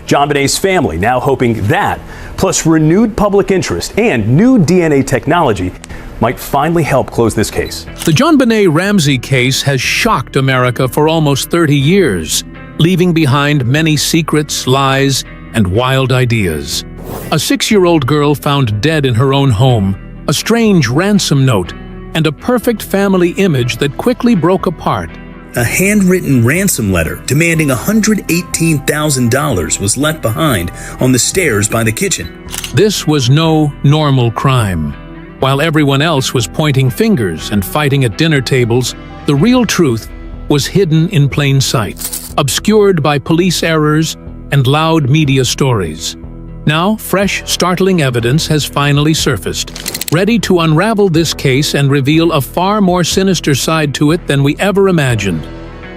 JonBenet's family now hoping that, plus renewed public interest and new DNA technology, might finally help close this case. The JonBenét Ramsey case has shocked America for almost 30 years, leaving behind many secrets, lies, and wild ideas. A 6-year-old girl found dead in her own home, a strange ransom note, and a perfect family image that quickly broke apart. A handwritten ransom letter demanding $118,000 was left behind on the stairs by the kitchen. This was no normal crime. While everyone else was pointing fingers and fighting at dinner tables, the real truth was hidden in plain sight, obscured by police errors and loud media stories. Now, fresh, startling evidence has finally surfaced, ready to unravel this case and reveal a far more sinister side to it than we ever imagined.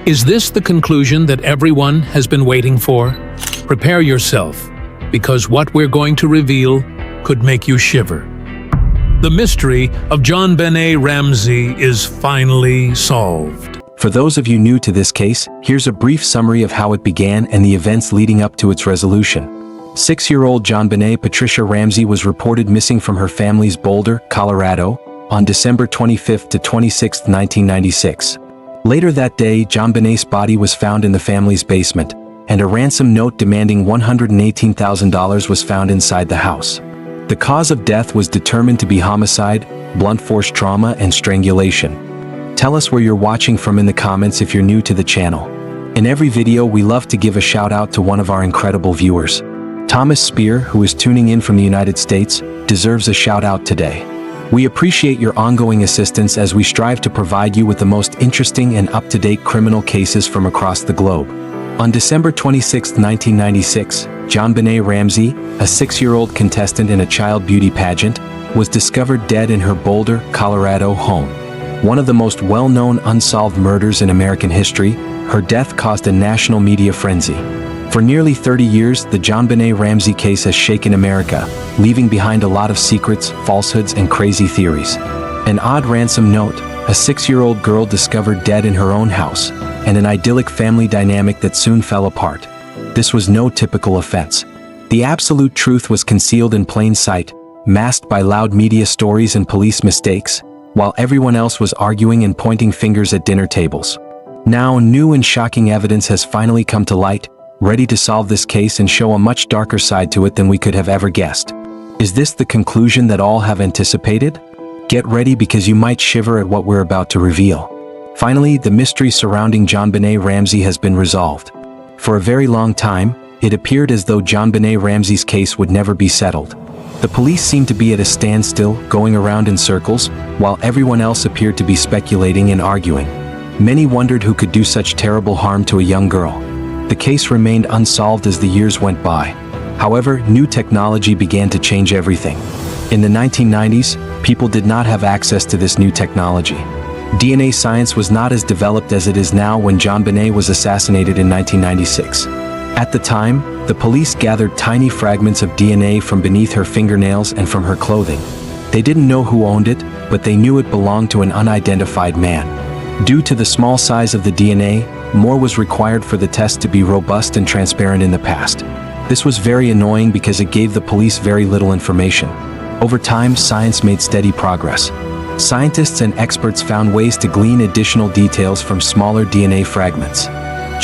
Is this the conclusion that everyone has been waiting for? Prepare yourself, because what we're going to reveal could make you shiver. The mystery of JonBenet Ramsey is finally solved. For those of you new to this case, here's a brief summary of how it began and the events leading up to its resolution. 6-year-old JonBenet Patricia Ramsey was reported missing from her family's Boulder, Colorado, on December 25 to 26, 1996. Later that day, JonBenet's body was found in the family's basement, and a ransom note demanding $118,000 was found inside the house. The cause of death was determined to be homicide, blunt force trauma, and strangulation. Tell us where you're watching from in the comments if you're new to the channel. In every video, we love to give a shout out to one of our incredible viewers. Thomas Spear, who is tuning in from the United States, deserves a shout out today. We appreciate your ongoing assistance as we strive to provide you with the most interesting and up-to-date criminal cases from across the globe. On December 26, 1996, JonBenet Ramsey, a 6-year-old contestant in a child beauty pageant, was discovered dead in her Boulder, Colorado home. One of the most well-known unsolved murders in American history, her death caused a national media frenzy. For nearly 30 years, the JonBenet Ramsey case has shaken America, leaving behind a lot of secrets, falsehoods, and crazy theories. An odd ransom note, a 6-year-old girl discovered dead in her own house, and an idyllic family dynamic that soon fell apart. This was no typical offense. The absolute truth was concealed in plain sight, masked by loud media stories and police mistakes, while everyone else was arguing and pointing fingers at dinner tables. Now, new and shocking evidence has finally come to light, ready to solve this case and show a much darker side to it than we could have ever guessed. Is this the conclusion that all have anticipated? Get ready, because you might shiver at what we're about to reveal. Finally, the mystery surrounding JonBenet Ramsey has been resolved. For a very long time, it appeared as though JonBenet Ramsey's case would never be settled. The police seemed to be at a standstill, going around in circles, while everyone else appeared to be speculating and arguing. Many wondered who could do such terrible harm to a young girl. The case remained unsolved as the years went by. However, new technology began to change everything. In the 1990s, people did not have access to this new technology. DNA science was not as developed as it is now when JonBenet was assassinated in 1996. At the time, the police gathered tiny fragments of DNA from beneath her fingernails and from her clothing. They didn't know who owned it, but they knew it belonged to an unidentified man. Due to the small size of the DNA, more was required for the test to be robust and transparent in the past. This was very annoying because it gave the police very little information. Over time, science made steady progress. Scientists and experts found ways to glean additional details from smaller DNA fragments.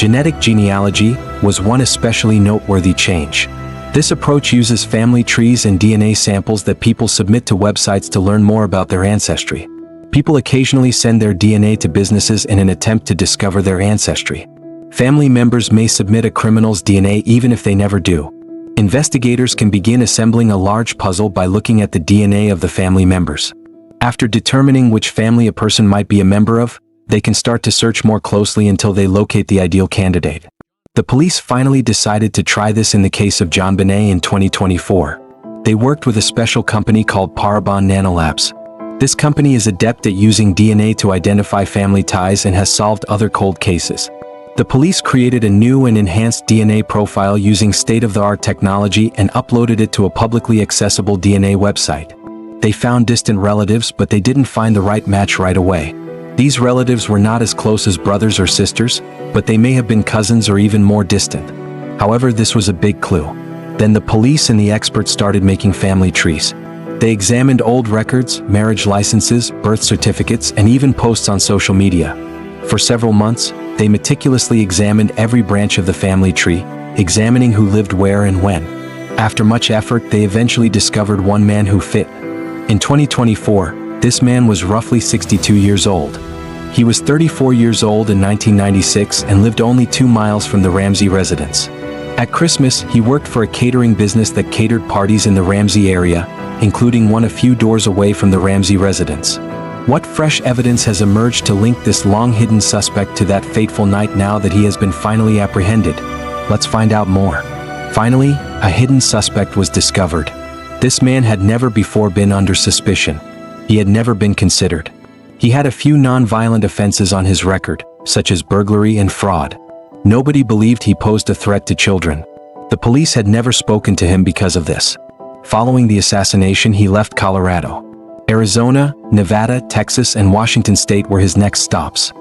Genetic genealogy was one especially noteworthy change. This approach uses family trees and DNA samples that people submit to websites to learn more about their ancestry. People occasionally send their DNA to businesses in an attempt to discover their ancestry. Family members may submit a criminal's DNA even if they never do. Investigators can begin assembling a large puzzle by looking at the DNA of the family members. After determining which family a person might be a member of, they can start to search more closely until they locate the ideal candidate. The police finally decided to try this in the case of JonBenet in 2024. They worked with a special company called Parabon Nanolabs. This company is adept at using DNA to identify family ties and has solved other cold cases. The police created a new and enhanced DNA profile using state-of-the-art technology and uploaded it to a publicly accessible DNA website. They found distant relatives, but they didn't find the right match right away. These relatives were not as close as brothers or sisters, but they may have been cousins or even more distant. However, this was a big clue. Then the police and the experts started making family trees. They examined old records, marriage licenses, birth certificates, and even posts on social media. For several months, they meticulously examined every branch of the family tree, examining who lived where and when. After much effort, they eventually discovered one man who fit. In 2024, this man was roughly 62 years old. He was 34 years old in 1996 and lived only 2 miles from the Ramsey residence. At Christmas, he worked for a catering business that catered parties in the Ramsey area, including one a few doors away from the Ramsey residence. What fresh evidence has emerged to link this long-hidden suspect to that fateful night now that he has been finally apprehended? Let's find out more. Finally, a hidden suspect was discovered. This man had never before been under suspicion. He had never been considered. He had a few non-violent offenses on his record, such as burglary and fraud. Nobody believed he posed a threat to children. The police had never spoken to him because of this. Following the assassination, he left Colorado. Arizona, Nevada, Texas, and Washington State were his next stops.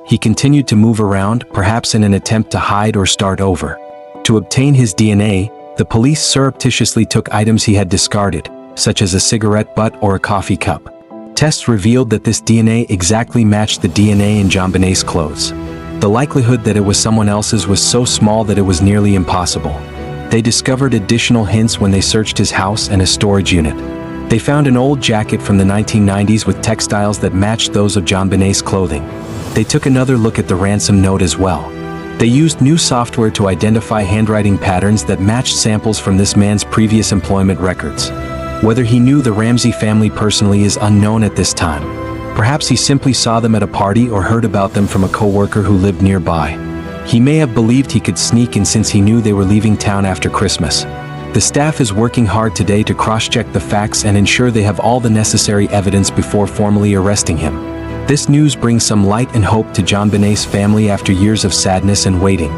He continued to move around, perhaps in an attempt to hide or start over. To obtain his DNA, the police surreptitiously took items he had discarded, such as a cigarette butt or a coffee cup. Tests revealed that this DNA exactly matched the DNA in JonBenét's clothes. The likelihood that it was someone else's was so small that it was nearly impossible. They discovered additional hints when they searched his house and a storage unit. They found an old jacket from the 1990s with textiles that matched those of JonBenét's clothing. They took another look at the ransom note as well. They used new software to identify handwriting patterns that matched samples from this man's previous employment records. Whether he knew the Ramsey family personally is unknown at this time. Perhaps he simply saw them at a party or heard about them from a coworker who lived nearby. He may have believed he could sneak in since he knew they were leaving town after Christmas. The staff is working hard today to cross-check the facts and ensure they have all the necessary evidence before formally arresting him. This news brings some light and hope to JonBenét's family after years of sadness and waiting.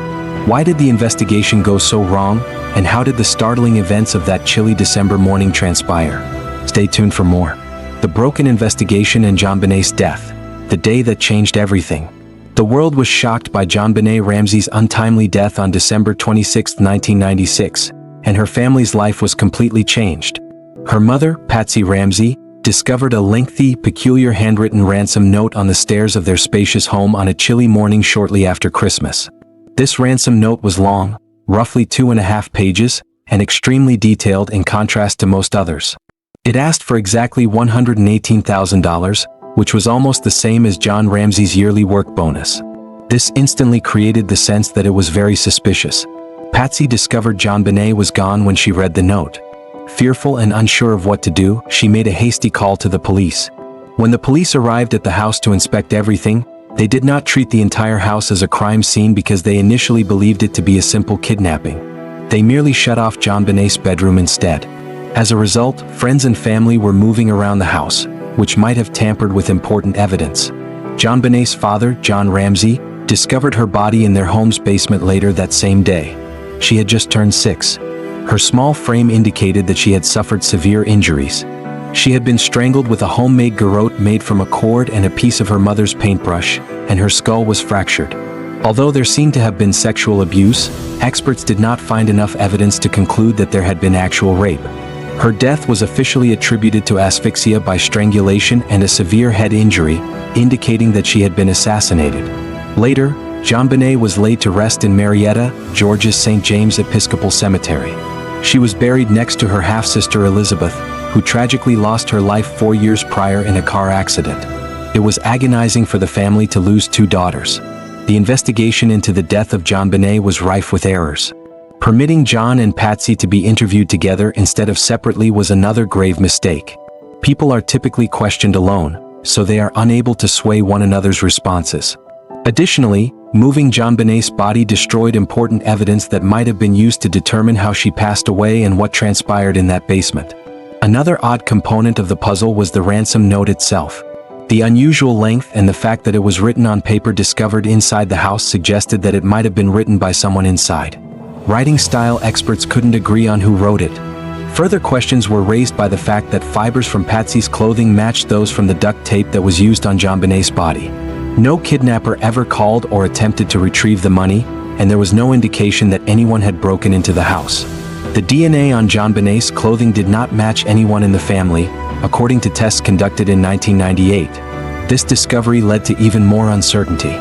Why did the investigation go so wrong, and how did the startling events of that chilly December morning transpire? Stay tuned for more. The broken investigation and JonBenét's death, the day that changed everything. The world was shocked by JonBenet Ramsey's untimely death on December 26, 1996, and her family's life was completely changed. Her mother, Patsy Ramsey, discovered a lengthy, peculiar handwritten ransom note on the stairs of their spacious home on a chilly morning shortly after Christmas. This ransom note was long, roughly 2.5 pages, and extremely detailed in contrast to most others. It asked for exactly $118,000, which was almost the same as John Ramsey's yearly work bonus. This instantly created the sense that it was very suspicious. Patsy discovered JonBenet was gone when she read the note. Fearful and unsure of what to do, she made a hasty call to the police. When the police arrived at the house to inspect everything, they did not treat the entire house as a crime scene because they initially believed it to be a simple kidnapping. They merely shut off JonBenet's bedroom instead. As a result, friends and family were moving around the house, which might have tampered with important evidence. JonBenet's father, John Ramsey, discovered her body in their home's basement later that same day. She had just turned 6. Her small frame indicated that she had suffered severe injuries. She had been strangled with a homemade garrote made from a cord and a piece of her mother's paintbrush, and her skull was fractured. Although there seemed to have been sexual abuse, experts did not find enough evidence to conclude that there had been actual rape. Her death was officially attributed to asphyxia by strangulation and a severe head injury, indicating that she had been assassinated. Later, JonBenet was laid to rest in Marietta, Georgia's St. James Episcopal Cemetery. She was buried next to her half-sister Elizabeth, who tragically lost her life 4 years prior in a car accident. It was agonizing for the family to lose 2 daughters. The investigation into the death of JonBenet was rife with errors. Permitting John and Patsy to be interviewed together instead of separately was another grave mistake. People are typically questioned alone, so they are unable to sway one another's responses. Additionally, moving JonBenet's body destroyed important evidence that might have been used to determine how she passed away and what transpired in that basement. Another odd component of the puzzle was the ransom note itself. The unusual length and the fact that it was written on paper discovered inside the house suggested that it might have been written by someone inside. Writing style experts couldn't agree on who wrote it. Further questions were raised by the fact that fibers from Patsy's clothing matched those from the duct tape that was used on JonBenet's body. No kidnapper ever called or attempted to retrieve the money, and there was no indication that anyone had broken into the house. The DNA on JonBenét's clothing did not match anyone in the family, according to tests conducted in 1998. This discovery led to even more uncertainty.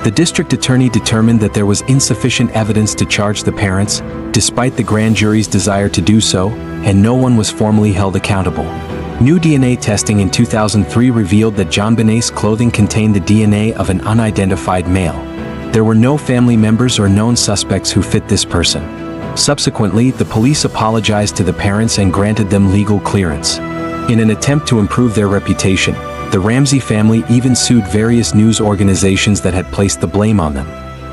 The district attorney determined that there was insufficient evidence to charge the parents, despite the grand jury's desire to do so, and no one was formally held accountable. New DNA testing in 2003 revealed that JonBenét's clothing contained the DNA of an unidentified male. There were no family members or known suspects who fit this person. Subsequently, the police apologized to the parents and granted them legal clearance. In an attempt to improve their reputation, the Ramsey family even sued various news organizations that had placed the blame on them.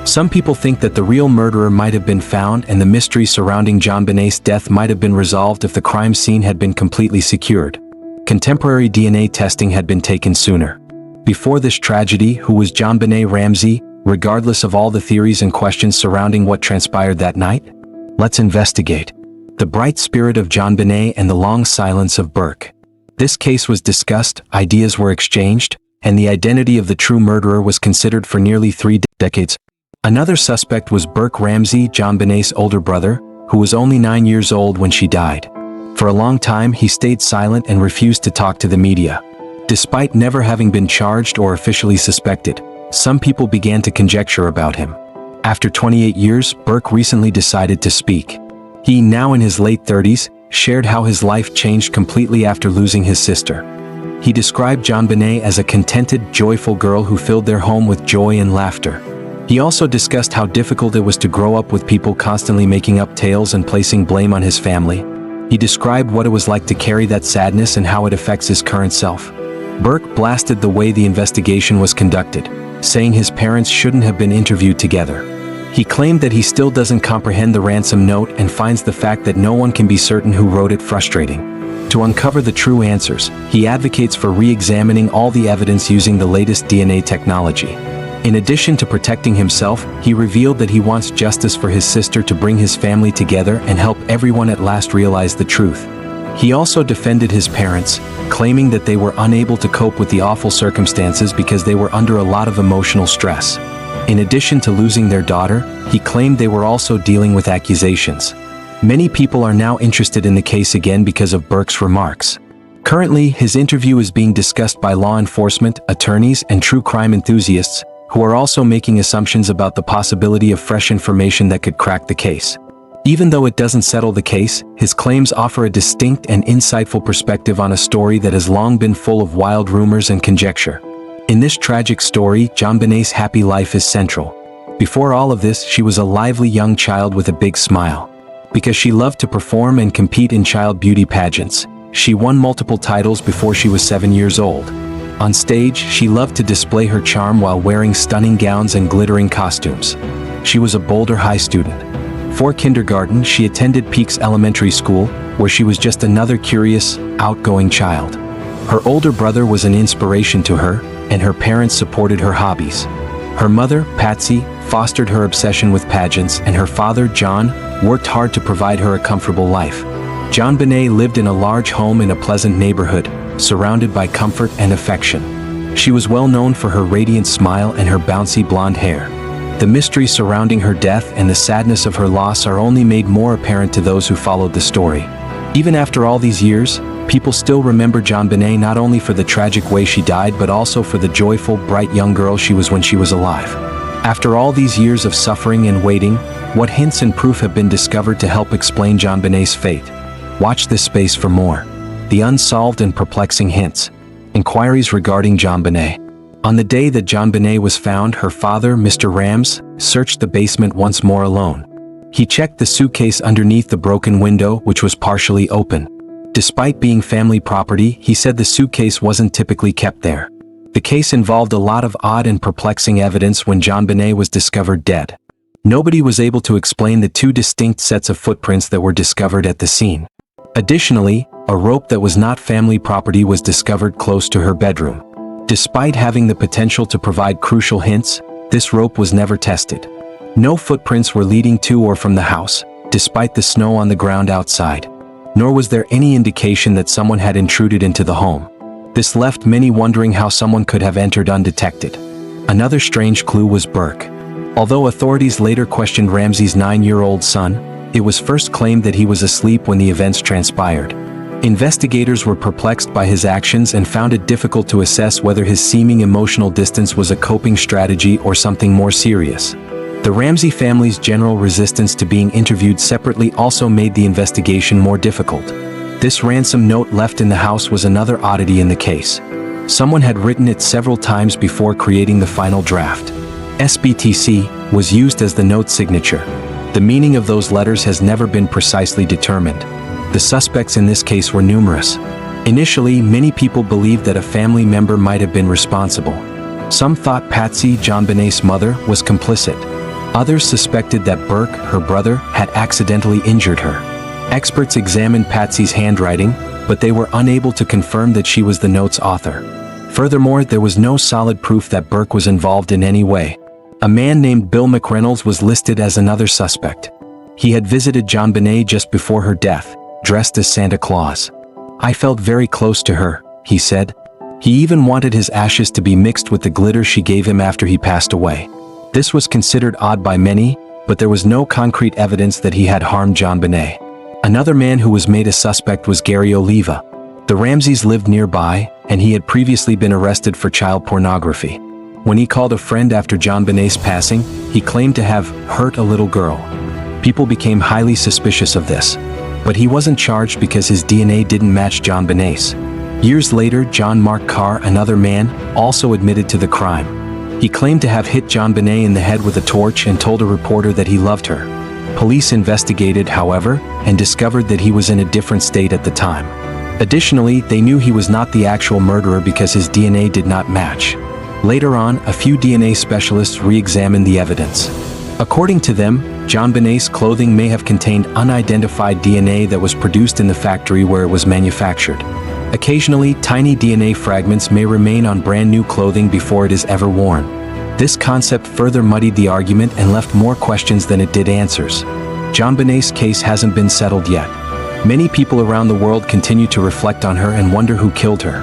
Some people think that the real murderer might have been found and the mystery surrounding JonBenét's death might have been resolved if the crime scene had been completely secured. Contemporary DNA testing had been taken sooner. Before this tragedy, who was JonBenet Ramsey, regardless of all the theories and questions surrounding what transpired that night? Let's investigate. The bright spirit of JonBenet and the long silence of Burke. This case was discussed, ideas were exchanged, and the identity of the true murderer was considered for nearly 3 decades. Another suspect was Burke Ramsey, JonBenét's older brother, who was only 9 years old when she died. For a long time, he stayed silent and refused to talk to the media. Despite never having been charged or officially suspected, some people began to conjecture about him. After 28 years, Burke recently decided to speak. He, now in his late 30s, shared how his life changed completely after losing his sister. He described JonBenet as a contented, joyful girl who filled their home with joy and laughter. He also discussed how difficult it was to grow up with people constantly making up tales and placing blame on his family. He described what it was like to carry that sadness and how it affects his current self. Burke blasted the way the investigation was conducted, saying his parents shouldn't have been interviewed together. He claimed that he still doesn't comprehend the ransom note and finds the fact that no one can be certain who wrote it frustrating. To uncover the true answers, he advocates for re-examining all the evidence using the latest DNA technology. In addition to protecting himself, he revealed that he wants justice for his sister to bring his family together and help everyone at last realize the truth. He also defended his parents, claiming that they were unable to cope with the awful circumstances because they were under a lot of emotional stress. In addition to losing their daughter, he claimed they were also dealing with accusations. Many people are now interested in the case again because of Burke's remarks. Currently, his interview is being discussed by law enforcement, attorneys, and true crime enthusiasts, who are also making assumptions about the possibility of fresh information that could crack the case. Even though it doesn't settle the case, his claims offer a distinct and insightful perspective on a story that has long been full of wild rumors and conjecture. In this tragic story, JonBenet's happy life is central. Before all of this, she was a lively young child with a big smile. Because she loved to perform and compete in child beauty pageants, she won multiple titles before she was 7 years old. On stage, she loved to display her charm while wearing stunning gowns and glittering costumes. She was a Boulder High student. For kindergarten, she attended Peaks Elementary School, where she was just another curious, outgoing child. Her older brother was an inspiration to her, and her parents supported her hobbies. Her mother, Patsy, fostered her obsession with pageants, and her father, John, worked hard to provide her a comfortable life. JonBenet lived in a large home in a pleasant neighborhood, surrounded by comfort and affection. She was well known for her radiant smile and her bouncy blonde hair. The mystery surrounding her death and the sadness of her loss are only made more apparent to those who followed the story. Even after all these years, people still remember JonBenet not only for the tragic way she died but also for the joyful, bright young girl she was when she was alive. After all these years of suffering and waiting, what hints and proof have been discovered to help explain JonBenet's fate? Watch this space for more. The unsolved and perplexing hints. Inquiries regarding JonBenet. On the day that JonBenet was found, her father, Mr. Rams, searched the basement once more alone. He checked the suitcase underneath the broken window, which was partially open. Despite being family property, he said the suitcase wasn't typically kept there. The case involved a lot of odd and perplexing evidence when JonBenet was discovered dead. Nobody was able to explain the 2 distinct sets of footprints that were discovered at the scene. Additionally, a rope that was not family property was discovered close to her bedroom. Despite having the potential to provide crucial hints, this rope was never tested. No footprints were leading to or from the house, despite the snow on the ground outside. Nor was there any indication that someone had intruded into the home. This left many wondering how someone could have entered undetected. Another strange clue was Burke. Although authorities later questioned Ramsey's 9-year-old son, it was first claimed that he was asleep when the events transpired. Investigators were perplexed by his actions and found it difficult to assess whether his seeming emotional distance was a coping strategy or something more serious. The Ramsey family's general resistance to being interviewed separately also made the investigation more difficult. This ransom note left in the house was another oddity in the case. Someone had written it several times before creating the final draft. SBTC was used as the note's signature. The meaning of those letters has never been precisely determined. The suspects in this case were numerous. Initially, many people believed that a family member might have been responsible. Some thought Patsy, JonBenet's mother, was complicit. Others suspected that Burke, her brother, had accidentally injured her. Experts examined Patsy's handwriting, but they were unable to confirm that she was the note's author. Furthermore, there was no solid proof that Burke was involved in any way. A man named Bill McReynolds was listed as another suspect. He had visited JonBenet just before her death, dressed as Santa Claus. "I felt very close to her," he said. He even wanted his ashes to be mixed with the glitter she gave him after he passed away. This was considered odd by many, but there was no concrete evidence that he had harmed JonBenet. Another man who was made a suspect was Gary Oliva. The Ramseys lived nearby, and he had previously been arrested for child pornography. When he called a friend after JonBenet's passing, he claimed to have hurt a little girl. People became highly suspicious of this. But he wasn't charged because his DNA didn't match JonBenet's. Years later, John Mark Carr, another man, also admitted to the crime. He claimed to have hit JonBenet in the head with a torch and told a reporter that he loved her. Police investigated, however, and discovered that he was in a different state at the time. Additionally, they knew he was not the actual murderer because his DNA did not match. Later on, a few DNA specialists re-examined the evidence. According to them, JonBenet's clothing may have contained unidentified DNA that was produced in the factory where it was manufactured. Occasionally, tiny DNA fragments may remain on brand new clothing before it is ever worn. This concept further muddied the argument and left more questions than it did answers. JonBenet's case hasn't been settled yet. Many people around the world continue to reflect on her and wonder who killed her.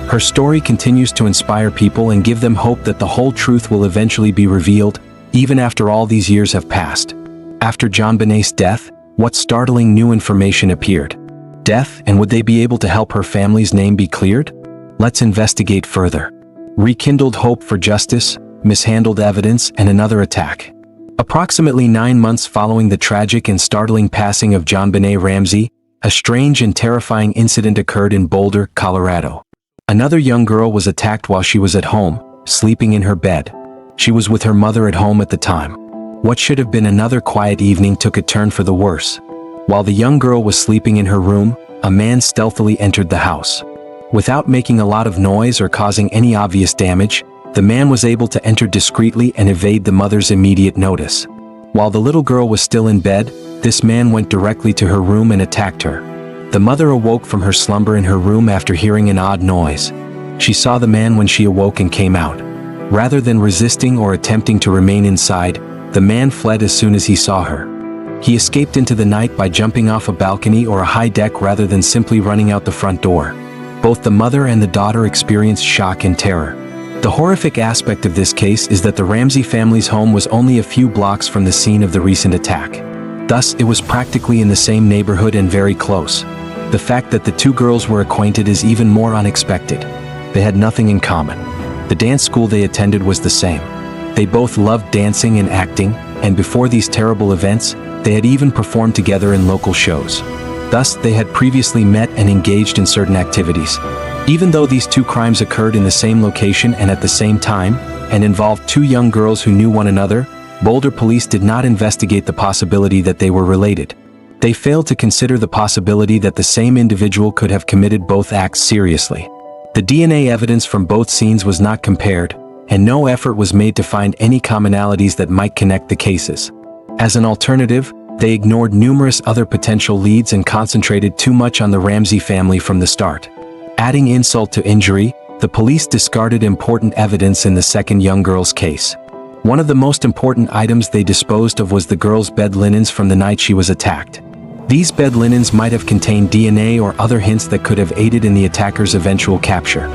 Her story continues to inspire people and give them hope that the whole truth will eventually be revealed, even after all these years have passed. After JonBenet's death, what startling new information appeared? Death, and would they be able to help her family's name be cleared? Let's investigate further. Rekindled hope for justice, mishandled evidence, and another attack. Approximately 9 months following the tragic and startling passing of JonBenet Ramsey, a strange and terrifying incident occurred in Boulder, Colorado. Another young girl was attacked while she was at home, sleeping in her bed. She was with her mother at home at the time. What should have been another quiet evening took a turn for the worse. While the young girl was sleeping in her room, a man stealthily entered the house. Without making a lot of noise or causing any obvious damage, the man was able to enter discreetly and evade the mother's immediate notice. While the little girl was still in bed, this man went directly to her room and attacked her. The mother awoke from her slumber in her room after hearing an odd noise. She saw the man when she awoke and came out. Rather than resisting or attempting to remain inside, the man fled as soon as he saw her. He escaped into the night by jumping off a balcony or a high deck rather than simply running out the front door. Both the mother and the daughter experienced shock and terror. The horrific aspect of this case is that the Ramsey family's home was only a few blocks from the scene of the recent attack. Thus, it was practically in the same neighborhood and very close. The fact that the two girls were acquainted is even more unexpected. They had nothing in common. The dance school they attended was the same. They both loved dancing and acting, and before these terrible events, they had even performed together in local shows. Thus, they had previously met and engaged in certain activities. Even though these two crimes occurred in the same location and at the same time, and involved two young girls who knew one another, Boulder police did not investigate the possibility that they were related. They failed to consider the possibility that the same individual could have committed both acts seriously. The DNA evidence from both scenes was not compared, and no effort was made to find any commonalities that might connect the cases. As an alternative, they ignored numerous other potential leads and concentrated too much on the Ramsey family from the start. Adding insult to injury, the police discarded important evidence in the second young girl's case. One of the most important items they disposed of was the girl's bed linens from the night she was attacked. These bed linens might have contained DNA or other hints that could have aided in the attacker's eventual capture.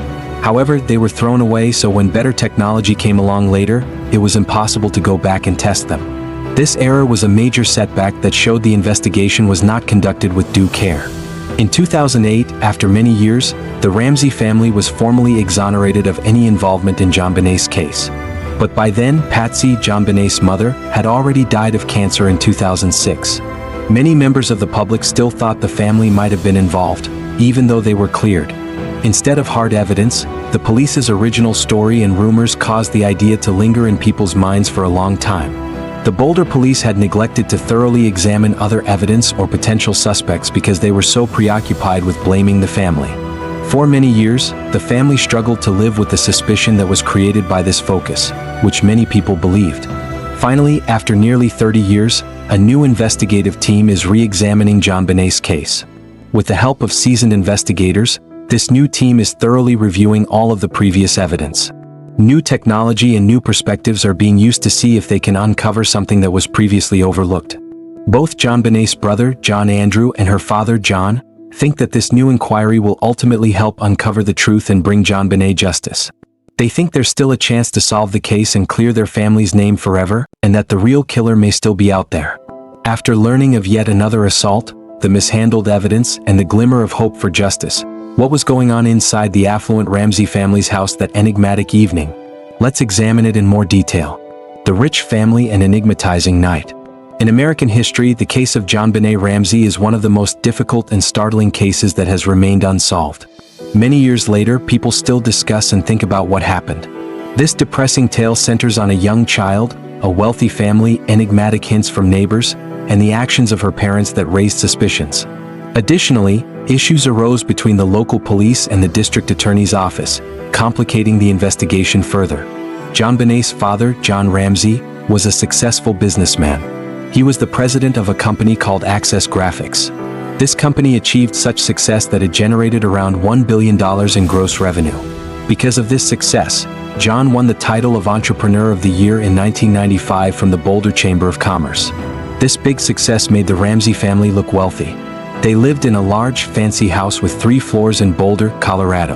However, they were thrown away, so when better technology came along later, it was impossible to go back and test them. This error was a major setback that showed the investigation was not conducted with due care. In 2008, after many years, the Ramsey family was formally exonerated of any involvement in JonBenét's case. But by then, Patsy, JonBenét's mother, had already died of cancer in 2006. Many members of the public still thought the family might have been involved, even though they were cleared. Instead of hard evidence, the police's original story and rumors caused the idea to linger in people's minds for a long time. The Boulder police had neglected to thoroughly examine other evidence or potential suspects because they were so preoccupied with blaming the family. For many years, the family struggled to live with the suspicion that was created by this focus, which many people believed. Finally, after nearly 30 years, a new investigative team is re-examining JonBenét's case. With the help of seasoned investigators, this new team is thoroughly reviewing all of the previous evidence. New technology and new perspectives are being used to see if they can uncover something that was previously overlooked. Both JonBenét's brother, John Andrew, and her father, John, think that this new inquiry will ultimately help uncover the truth and bring JonBenet justice. They think there's still a chance to solve the case and clear their family's name forever, and that the real killer may still be out there. After learning of yet another assault, the mishandled evidence, and the glimmer of hope for justice, what was going on inside the affluent Ramsey family's house that enigmatic evening? Let's examine it in more detail. The rich family and enigmatizing night. In American history, the case of JonBenet Ramsey is one of the most difficult and startling cases that has remained unsolved. Many years later, people still discuss and think about what happened. This depressing tale centers on a young child, a wealthy family, enigmatic hints from neighbors, and the actions of her parents that raised suspicions. Additionally, issues arose between the local police and the district attorney's office, complicating the investigation further. JonBenét's father, John Ramsey, was a successful businessman. He was the president of a company called Access Graphics. This company achieved such success that it generated around $1 billion in gross revenue. Because of this success, John won the title of Entrepreneur of the Year in 1995 from the Boulder Chamber of Commerce. This big success made the Ramsey family look wealthy. They lived in a large, fancy house with 3 floors in Boulder, Colorado.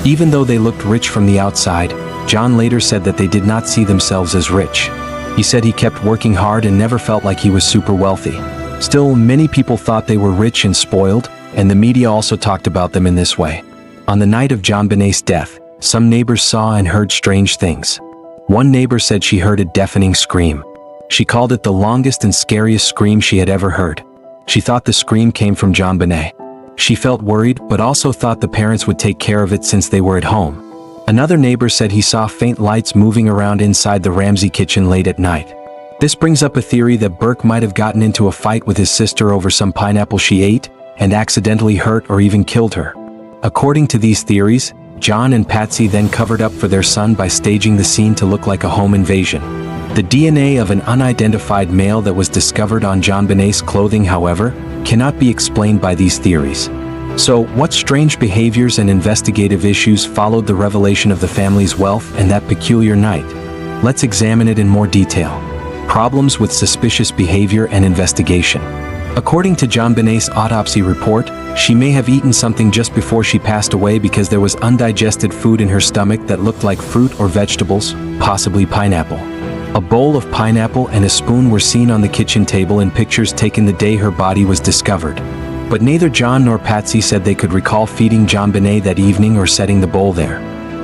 Even though they looked rich from the outside, John later said that they did not see themselves as rich. He said he kept working hard and never felt like he was super wealthy. Still, many people thought they were rich and spoiled, and the media also talked about them in this way. On the night of JonBenét's death, some neighbors saw and heard strange things. One neighbor said she heard a deafening scream. She called it the longest and scariest scream she had ever heard. She thought the scream came from JonBenet. She felt worried, but also thought the parents would take care of it since they were at home. Another neighbor said he saw faint lights moving around inside the Ramsey kitchen late at night. This brings up a theory that Burke might have gotten into a fight with his sister over some pineapple she ate, and accidentally hurt or even killed her. According to these theories, John and Patsy then covered up for their son by staging the scene to look like a home invasion. The DNA of an unidentified male that was discovered on JonBenét's clothing, however, cannot be explained by these theories. So, what strange behaviors and investigative issues followed the revelation of the family's wealth and that peculiar night? Let's examine it in more detail. Problems with suspicious behavior and investigation. According to JonBenét's autopsy report, she may have eaten something just before she passed away because there was undigested food in her stomach that looked like fruit or vegetables, possibly pineapple. A bowl of pineapple and a spoon were seen on the kitchen table in pictures taken the day her body was discovered. But neither John nor Patsy said they could recall feeding JonBenet that evening or setting the bowl there.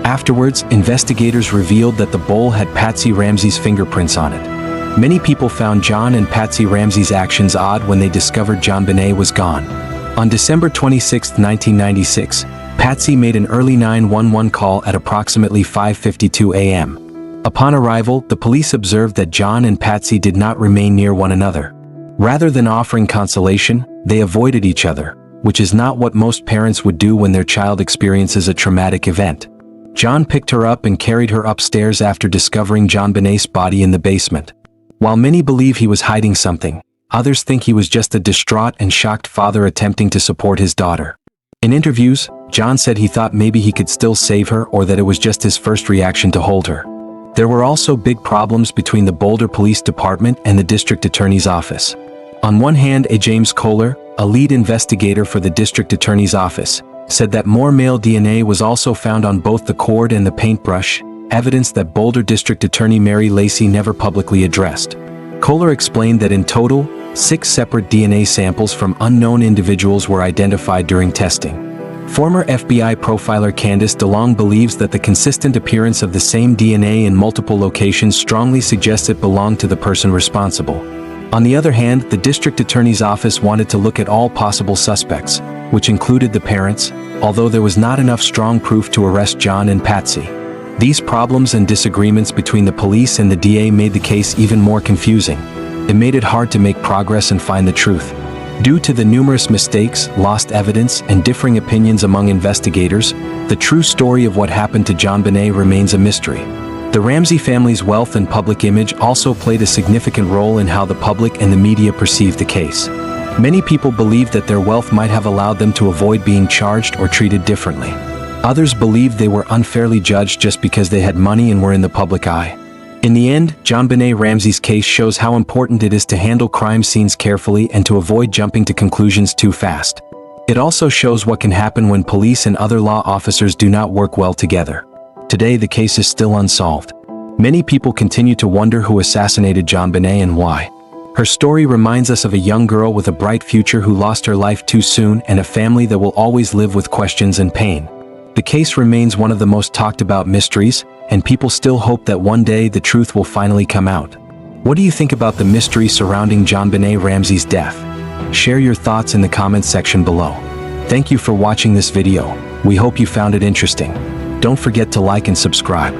Afterwards, investigators revealed that the bowl had Patsy Ramsey's fingerprints on it. Many people found John and Patsy Ramsey's actions odd when they discovered JonBenet was gone. On December 26, 1996, Patsy made an early 911 call at approximately 5:52 a.m. Upon arrival, the police observed that John and Patsy did not remain near one another. Rather than offering consolation, they avoided each other, which is not what most parents would do when their child experiences a traumatic event. John picked her up and carried her upstairs after discovering JonBenet's body in the basement. While many believe he was hiding something, others think he was just a distraught and shocked father attempting to support his daughter. In interviews, John said he thought maybe he could still save her or that it was just his first reaction to hold her. There were also big problems between the Boulder Police Department and the District Attorney's Office. On one hand, James Kohler, a lead investigator for the District Attorney's Office, said that more male DNA was also found on both the cord and the paintbrush, evidence that Boulder District Attorney Mary Lacey never publicly addressed. Kohler explained that in total, 6 separate DNA samples from unknown individuals were identified during testing. Former FBI profiler Candace DeLong believes that the consistent appearance of the same DNA in multiple locations strongly suggests it belonged to the person responsible. On the other hand, the district attorney's office wanted to look at all possible suspects, which included the parents, although there was not enough strong proof to arrest John and Patsy. These problems and disagreements between the police and the DA made the case even more confusing. It made it hard to make progress and find the truth. Due to the numerous mistakes, lost evidence, and differing opinions among investigators, the true story of what happened to JonBenet remains a mystery. The Ramsey family's wealth and public image also played a significant role in how the public and the media perceived the case. Many people believed that their wealth might have allowed them to avoid being charged or treated differently. Others believed they were unfairly judged just because they had money and were in the public eye. In the end, JonBenet Ramsey's case shows how important it is to handle crime scenes carefully and to avoid jumping to conclusions too fast. It also shows what can happen when police and other law officers do not work well together. Today, the case is still unsolved. Many people continue to wonder who assassinated JonBenet and why. Her story reminds us of a young girl with a bright future who lost her life too soon and a family that will always live with questions and pain. The case remains one of the most talked about mysteries, and people still hope that one day the truth will finally come out. What do you think about the mystery surrounding JonBenet Ramsey's death? Share your thoughts in the comments section below. Thank you for watching this video. We hope you found it interesting. Don't forget to like and subscribe.